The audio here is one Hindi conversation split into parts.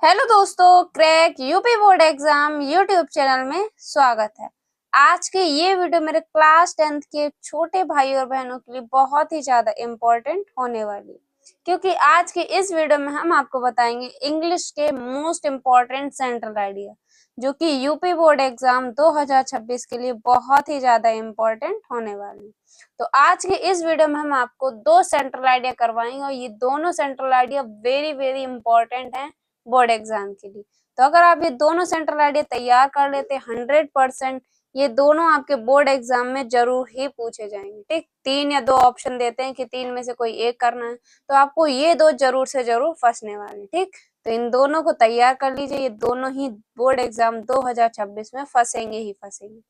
हेलो दोस्तों, crack UP board exam YouTube channel में स्वागत है। आज के ये वीडियो मेरे क्लास 10th के छोटे भाई और बहनों के लिए बहुत ही ज्यादा इम्पोर्टेंट होने वाली है, क्योंकि आज के इस वीडियो में हम आपको बताएंगे इंग्लिश के मोस्ट इम्पोर्टेंट सेंट्रल आइडिया, जो कि यूपी बोर्ड एग्जाम 2026 के लिए बहुत ही ज्यादा इम्पोर्टेंट होने वाली है। तो आज के इस वीडियो में हम आपको दो सेंट्रल आइडिया करवाएंगे और ये दोनों central idea very very important हैं बोर्ड एग्जाम के लिए। तो अगर आप ये दोनों सेंट्रल आइडिया तैयार कर लेते 100%, ये दोनों आपके बोर्ड एग्जाम में जरूर ही पूछे जाएंगे। ठीक, 3 या 2 ऑप्शन देते हैं कि 3 में से कोई एक करना है, तो आपको ये दो जरूर से जरूर फंसने वाले। ठीक, तो इन दोनों को तैयार कर लीजिए, ये दोनों ही बोर्ड एग्जाम 2026 में फंसेंगे ही फंसेंगे।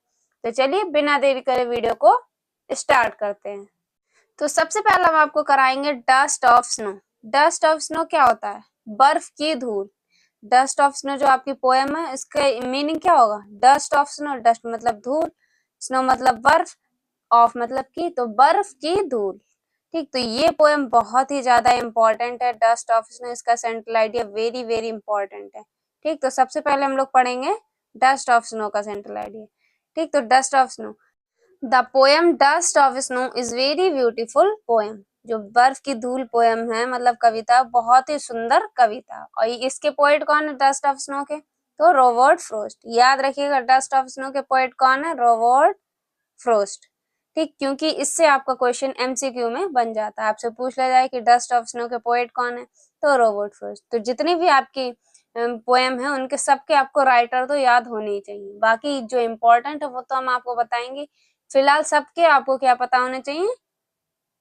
तो चलिए बिना देरी करे वीडियो को स्टार्ट करते हैं। तो सबसे पहला हम आपको कराएंगे dust of snow. Dust of snow क्या होता है? बर्फ की धूल। डस्ट ऑफ स्नो जो आपकी पोएम है, इसका मीनिंग क्या होगा? डस्ट ऑफ स्नो, डस्ट मतलब धूल, स्नो मतलब बर्फ, ऑफ मतलब की, तो बर्फ की धूल। ठीक, तो ये पोएम बहुत ही ज्यादा इंपॉर्टेंट है, डस्ट ऑफ स्नो। इसका central idea very very important है। ठीक, तो सबसे पहले हम लोग पढ़ेंगे डस्ट ऑफ स्नो का सेंट्रल आइडिया। ठीक, तो dust of snow, the poem dust of snow is very beautiful poem. जो बर्फ की धूल पोएम है, मतलब कविता, बहुत ही सुंदर कविता। और इसके पोएट कौन है डस्ट ऑफ स्नो के? तो रॉबर्ट फ्रॉस्ट। याद रखिएगा, डस्ट ऑफ स्नो के पोएट कौन है? Robert Frost. ठीक, क्योंकि इससे आपका क्वेश्चन एमसीक्यू में बन जाता है। आपसे पूछ लिया जाए कि डस्ट ऑफ स्नो के पोएट कौन है, तो रॉबर्ट फ्रॉस्ट। तो जितनी भी आपकी पोएम है, उनके सबके आपको राइटर तो याद होने ही चाहिए। बाकी जो इम्पोर्टेंट है वो तो हम आपको बताएंगे। फिलहाल सबके आपको क्या पता होने चाहिए?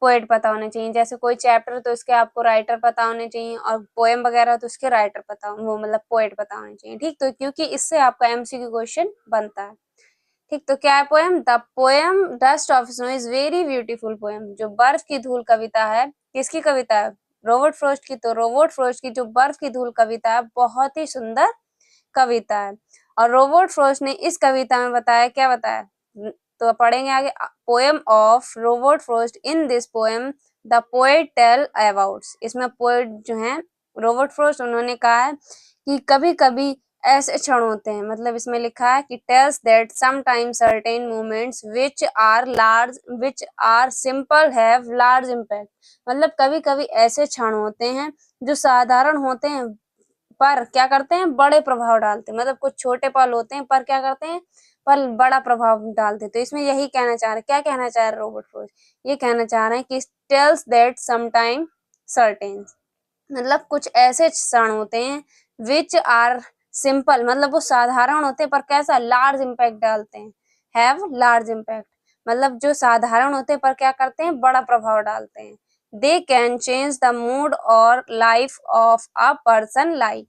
पोएट पता होने चाहिए। जैसे कोई चैप्टर तो इसके आपको राइटर पता होने चाहिए, और पोएम वगैरह तो इसके राइटर पता हो, वो मतलब पोएट पता होने चाहिए। ठीक, तो क्योंकि इससे आपका एमसीक्यू क्वेश्चन बनता है। ठीक, तो क्या है poem? The poem dust of snow is very beautiful poem. जो बर्फ की धूल कविता है, किसकी कविता है? रॉबर्ट फ्रॉस्ट की। तो रॉबर्ट फ्रॉस्ट की जो बर्फ की धूल कविता है, बहुत ही सुंदर कविता है। और रॉबर्ट फ्रॉस्ट ने इस कविता में बताया, क्या बताया? तो पढ़ेंगे आगे। Poem of Robert Frost, in this poem the poet tell about. इसमें पोएट जो है रॉबर्ट फ्रॉस्ट, उन्होंने कहा है कि कभी कभी ऐसे क्षण होते हैं, मतलब इसमें लिखा है कि tells that sometimes certain moments which are simple have large impact. मतलब कभी कभी ऐसे क्षण होते हैं जो साधारण होते हैं, पर क्या करते हैं? बड़े प्रभाव डालते हैं। मतलब कुछ छोटे पल होते हैं, पर क्या करते हैं? पर बड़ा प्रभाव डालते। तो इसमें यही कहना चाह रहे, क्या कहना चाह रहे रॉबर्ट फ्रॉस्ट? ये कहना चाह रहे हैं कि टेल्स दैट समटाइम सर्टेन, मतलब कुछ ऐसे क्षण होते हैं विच आर सिंपल, मतलब वो साधारण होते हैं, पर कैसा? लार्ज इम्पैक्ट डालते हैं। हैव लार्ज इम्पैक्ट, मतलब जो साधारण होते हैं पर क्या करते हैं? बड़ा प्रभाव डालते हैं। They can change the mood और life of a person life.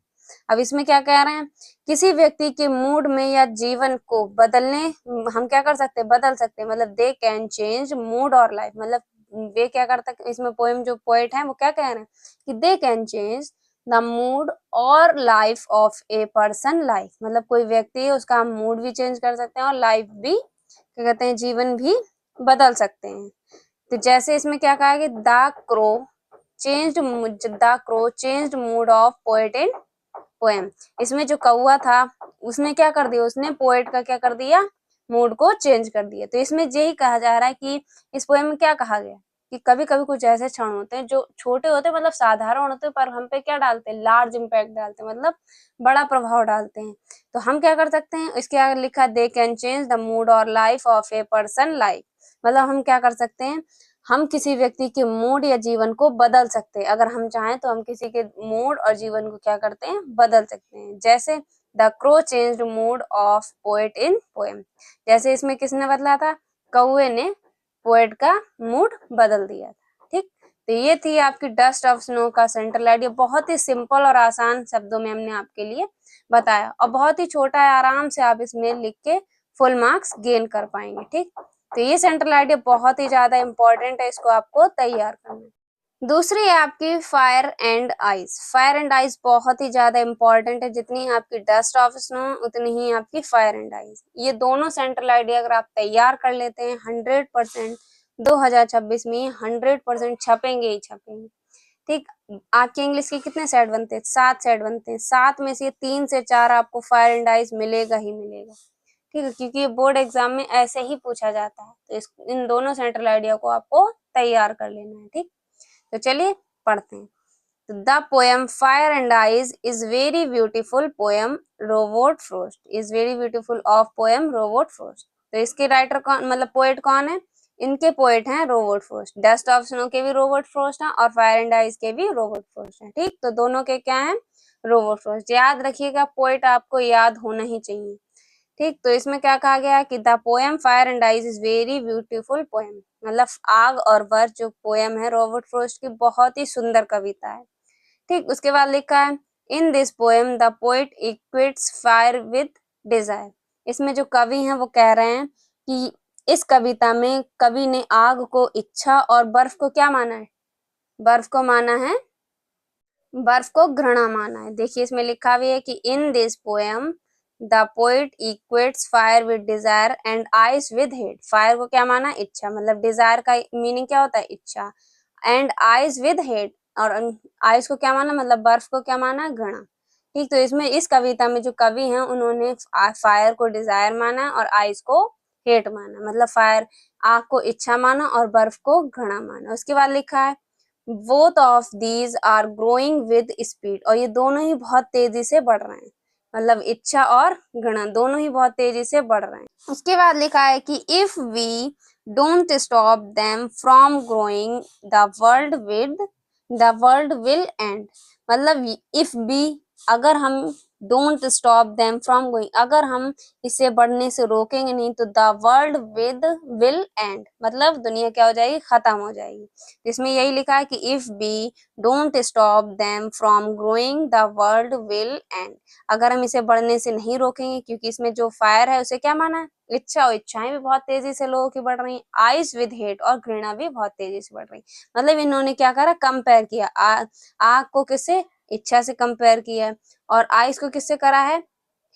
अब इसमें क्या कह रहे हैं? किसी व्यक्ति के मूड में या जीवन को बदलने, हम क्या कर सकते हैं? बदल सकते हैं। मतलब दे कैन चेंज मूड और लाइफ, मतलब वे क्या करता है? इसमें पोएम जो पोएट है वो क्या कह रहे हैं कि they can change the mood और life of a person life, मतलब कोई व्यक्ति है उसका मूड भी चेंज कर सकते हैं और लाइफ भी, क्या कहते हैं, जीवन भी बदल सकते हैं। तो जैसे इसमें क्या कहा कि the crow changed mood off poet in poem. इसमें जो कौवा था उसने क्या कर दिया? उसने पोएट का क्या कर दिया? मूड को चेंज कर दिया। तो इसमें यही कहा जा रहा है कि इस पोएम में क्या कहा गया कि कभी कभी कुछ ऐसे क्षण होते हैं जो छोटे होते हैं, मतलब साधारण होते हैं, पर हम पे क्या डालते हैं? लार्ज इम्पैक्ट डालते हैं, मतलब बड़ा प्रभाव डालते हैं। तो हम क्या कर सकते हैं? इसके आगे लिखा they can change the mood और life of a person life, मतलब हम क्या कर सकते हैं? हम किसी व्यक्ति के मूड या जीवन को बदल सकते हैं। अगर हम चाहें तो हम किसी के मूड और जीवन को क्या करते हैं? बदल सकते हैं। जैसे the crow changed mood off poet in poem, जैसे इसमें किसने बदला था? कौवे ने पोएट का मूड बदल दिया था। ठीक, तो ये थी आपकी डस्ट ऑफ स्नो का सेंट्रल आइडिया। बहुत ही सिंपल और आसान शब्दों में हमने आपके लिए बताया, और बहुत ही छोटा है, आराम से आप इसमें लिख के फुल मार्क्स गेन कर पाएंगे। ठीक, तो ये सेंट्रल आइडिया बहुत ही ज्यादा इंपॉर्टेंट है, इसको आपको तैयार करना है। दूसरी है आपकी fire and ice. Fire and ice बहुत ही ज्यादा इंपॉर्टेंट है, जितनी आपकी डस्ट ऑफ स्नो उतनी ही आपकी फायर एंड आइस। ये दोनों सेंट्रल आइडिया अगर आप तैयार कर लेते हैं 100%, 2026 में 100% छपेंगे ही छपेंगे। ठीक, आपके इंग्लिश के कितने सेट बनते हैं? 7 सेट बनते हैं। 7 में से 3 से 4 आपको फायर एंड आइज मिलेगा ही मिलेगा। ठीक है, क्योंकि ये बोर्ड एग्जाम में ऐसे ही पूछा जाता है, तो इन दोनों सेंट्रल आइडिया को आपको तैयार कर लेना है। ठीक, तो चलिए पढ़ते हैं। The poem fire and eyes is very beautiful poem Robert Frost is very beautiful of poem Robert Frost. तो इसके राइटर कौन, मतलब पोएट कौन है? इनके पोएट हैं Robert Frost. Dust of snow के भी रोबर्ट फ्रॉस्ट हैं और फायर एंड आइज के भी रोबर्ट फ्रॉस्ट हैं। ठीक, तो दोनों के क्या हैं? Robert Frost. याद रखिएगा, पोएट आपको याद होना ही चाहिए। ठीक, तो इसमें क्या कहा गया है कि the poem fire and eyes is very beautiful poem, मतलब आग और बर्फ जो पोएम है रॉबर्ट फ्रॉस्ट की, बहुत ही सुंदर कविता है। ठीक, उसके बाद लिखा है in this poem the poet equates fire with desire. इसमें जो कवि हैं वो कह रहे हैं कि इस कविता में कवि ने आग को इच्छा और बर्फ को क्या माना है? बर्फ को माना है, बर्फ को घृणा माना है। देखिए इसमें लिखा हुआ है कि इन this poem the poet equates fire with desire and ice with hate. Fire को क्या माना? इच्छा, मतलब डिजायर का मीनिंग क्या होता है? इच्छा। एंड आइस विद हेट, और आइस को क्या माना? मतलब बर्फ को क्या माना? घृणा। ठीक, तो इसमें इस कविता में जो कवि हैं उन्होंने फायर को डिजायर माना और आइस को हेट माना, मतलब फायर आग को इच्छा माना और बर्फ को घृणा माना। उसके बाद लिखा है both of these are growing with speed, और ये दोनों ही बहुत तेजी से बढ़ रहे हैं, मतलब इच्छा और घृणा दोनों ही बहुत तेजी से बढ़ रहे हैं। उसके बाद लिखा है कि if we don't stop them from growing the world will end, मतलब इफ बी, अगर हम don't stop them from going, अगर हम इसे बढ़ने से रोकेंगे नहीं तो द वर्ल्ड विल एंड, मतलब दुनिया क्या हो जाएगी? खत्म हो जाएगी। इसमें यही लिखा है कि if we don't stop them from growing the world will end, अगर हम इसे बढ़ने से नहीं रोकेंगे, क्योंकि इसमें जो फायर है उसे क्या माना है? इच्छा, और इच्छाएं भी बहुत तेजी से लोगों की बढ़ रही हैं। आइस विद हेट, और घृणा भी बहुत तेजी से बढ़ रही, मतलब इन्होंने क्या करा? कंपेयर किया आग को किससे? इच्छा से कंपेयर किया है, और आइस को किससे करा है?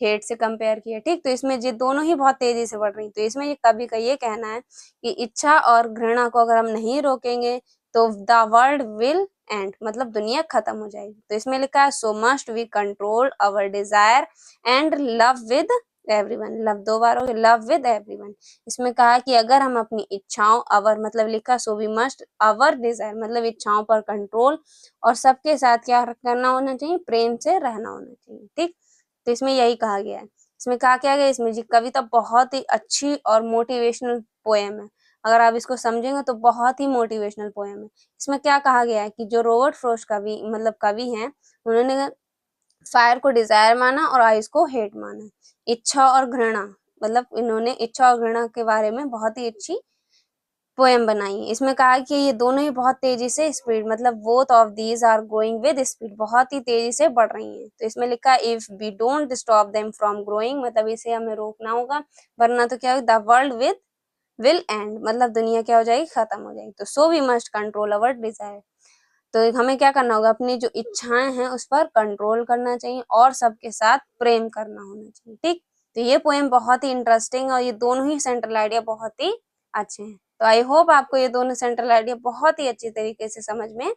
हेट से कंपेयर किया। ठीक, तो इसमें ये दोनों ही बहुत तेजी से बढ़ रही, तो इसमें ये कवि का ये कहना है कि इच्छा और घृणा को अगर हम नहीं रोकेंगे तो द वर्ल्ड विल एंड, मतलब दुनिया खत्म हो जाएगी। तो इसमें लिखा है so must we control our desire and love with everyone, love 2 बार हो गया, लव विद एवरीवन। इसमें कहा कि अगर हम अपनी इच्छाओं, अवर मतलब लिखा so we must our desire, मतलब इच्छाओं पर कंट्रोल, और सबके साथ क्या करना होना चाहिए? प्रेम से रहना होना चाहिए। ठीक, तो इसमें यही कहा गया है। इसमें कहा क्या गया? इसमें जी कविता बहुत ही अच्छी और मोटिवेशनल पोएम है, अगर आप इसको समझेंगे तो बहुत ही मोटिवेशनल पोएम है। इसमें क्या कहा गया है कि जो रॉबर्ट फ्रॉस्ट कवि, मतलब कवि हैं, उन्होंने फायर को डिजायर माना और आइस को हेट माना। इच्छा और घृणा, मतलब इन्होंने इच्छा और घृणा के बारे में बहुत ही अच्छी पोएम बनाई है। इसमें कहा है कि ये दोनों ही बहुत तेजी से स्पीड, मतलब both of these are growing with speed, बहुत ही तेजी से बढ़ रही हैं। तो इसमें लिखा है if we don't stop them from growing, मतलब इसे हमें रोकना होगा, वरना तो क्या होगा? द वर्ल्ड विल एंड, मतलब दुनिया क्या हो जाएगी? खत्म हो जाएगी। तो so we must control our desire, तो हमें क्या करना होगा? अपनी जो इच्छाएं हैं उस पर कंट्रोल करना चाहिए और सबके साथ प्रेम करना होना चाहिए। ठीक, तो ये पोएम बहुत ही इंटरेस्टिंग, और ये दोनों ही सेंट्रल आइडिया बहुत ही अच्छे हैं। तो आई होप आपको ये दोनों सेंट्रल आइडिया बहुत ही अच्छी तरीके से समझ में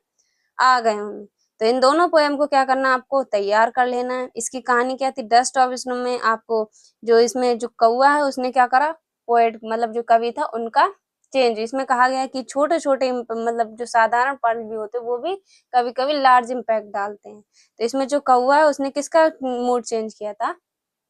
आ गए होंगे। तो इन दोनों पोएम को क्या करना है? आपको तैयार कर लेना है। इसकी कहानी क्या थी? डस्ट ऑफ स्नो में आपको जो इसमें जो कौवा है उसने क्या करा? पोएट मतलब जो कवि था उनका चेंज, इसमें कहा गया है कि छोटे छोटे मतलब जो साधारण पल भी होते हैं वो भी कभी कभी लार्ज इम्पैक्ट डालते हैं। तो इसमें जो कौवा है उसने किसका मूड चेंज किया था?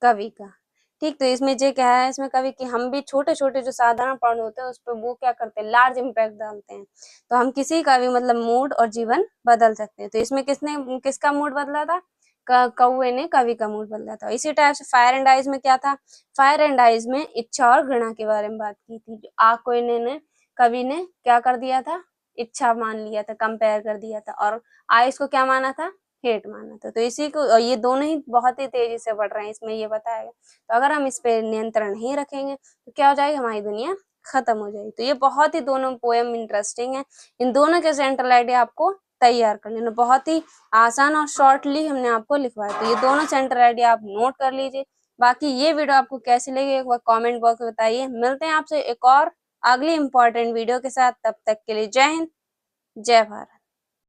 कवि का। ठीक, तो इसमें जो क्या है इसमें कवि कि हम भी छोटे छोटे जो साधारण पल होते हैं उस पर वो क्या करते हैं? लार्ज इम्पैक्ट डालते हैं, तो हम किसी का भी मतलब मूड और जीवन बदल सकते हैं। तो इसमें किसका मूड बदला था? कौवे ने कवि का मूड बदला था। इसी टाइप से फायर एंड आइज में क्या था? फायर एंड आइज में इच्छा और घृणा के बारे में बात की थी। जो आग को इन्होंने कवि ने क्या कर दिया था? इच्छा मान लिया था, कंपेयर कर दिया था, और आइस को क्या माना था? हेट माना था। तो इसी को, और ये दोनों ही बहुत ही तेजी से बढ़ रहे हैं, इसमें ये बताया गया। तो अगर हम इस पे नियंत्रण नहीं रखेंगे तो क्या हो जाएगा? हमारी दुनिया खत्म हो जाएगी। तो ये बहुत ही दोनों पोएम इंटरेस्टिंग है। इन दोनों के सेंट्रल आइडिया आपको तैयार कर लेना, बहुत ही आसान और शॉर्टली हमने आपको लिखवाया। तो ये दोनों सेंट्रल आइडिया आप नोट कर लीजिए। बाकी ये वीडियो आपको कैसी लगी एक बार कमेंट बॉक्स में बताइए। मिलते हैं आपसे एक और अगली इंपॉर्टेंट वीडियो के साथ, तब तक के लिए जय हिंद, जय भारत।